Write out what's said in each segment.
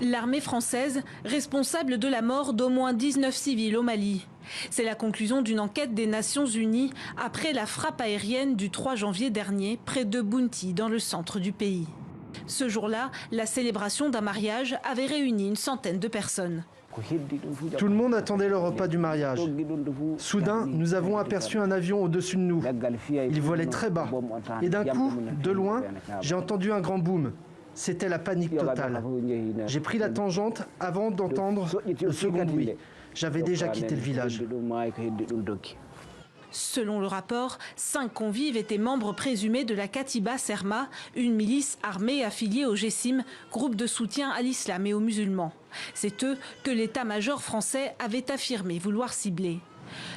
L'armée française, responsable de la mort d'au moins 19 civils au Mali. C'est la conclusion d'une enquête des Nations Unies après la frappe aérienne du 3 janvier dernier près de Bounti, dans le centre du pays. Ce jour-là, la célébration d'un mariage avait réuni une centaine de personnes. Tout le monde attendait le repas du mariage. Soudain, nous avons aperçu un avion au-dessus de nous. Il volait très bas. Et d'un coup, de loin, j'ai entendu un grand boom. C'était la panique totale. J'ai pris la tangente avant d'entendre le second bruit. J'avais déjà quitté le village. Selon le rapport, 5 convives étaient membres présumés de la Katiba Serma, une milice armée affiliée au GESIM, groupe de soutien à l'islam et aux musulmans. C'est eux que l'état-major français avait affirmé vouloir cibler.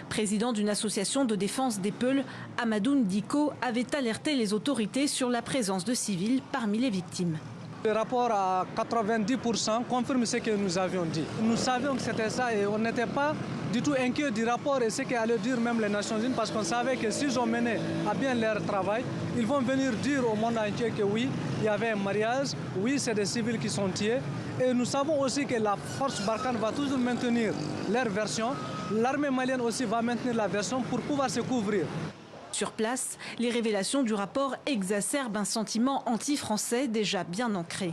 Président d'une association de défense des Peuls, Amadou Ndiko avait alerté les autorités sur la présence de civils parmi les victimes. Le rapport à 90% confirme ce que nous avions dit. Nous savions que c'était ça et on n'était pas du tout inquiet du rapport et ce qu'allaient dire même les Nations Unies parce qu'on savait que s'ils ont mené à bien leur travail, ils vont venir dire au monde entier que oui, il y avait un mariage, oui, c'est des civils qui sont tués. Et nous savons aussi que la force Barkhane va toujours maintenir leur version. L'armée malienne aussi va maintenir la version pour pouvoir se couvrir. Sur place, les révélations du rapport exacerbent un sentiment anti-français déjà bien ancré.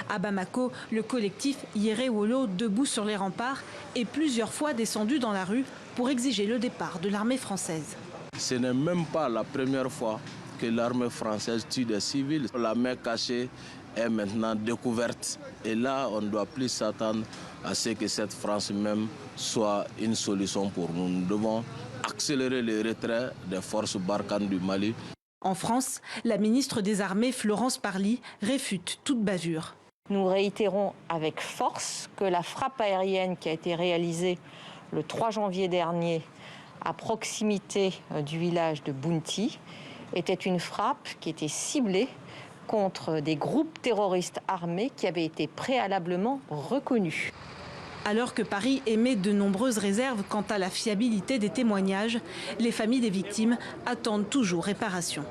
À Bamako, le collectif Yéré Wolo, debout sur les remparts, est plusieurs fois descendu dans la rue pour exiger le départ de l'armée française. Ce n'est même pas la première fois que l'armée française tue des civils. La main cachée est maintenant découverte. Et là, on ne doit plus s'attendre à ce que cette France même soit une solution pour nous. Nous devons accélérer le retrait des forces Barkhane du Mali. En France, la ministre des Armées, Florence Parly, réfute toute bavure. Nous réitérons avec force que la frappe aérienne qui a été réalisée le 3 janvier dernier à proximité du village de Bounti était une frappe qui était ciblée contre des groupes terroristes armés qui avaient été préalablement reconnus. Alors que Paris émet de nombreuses réserves quant à la fiabilité des témoignages, les familles des victimes attendent toujours réparation.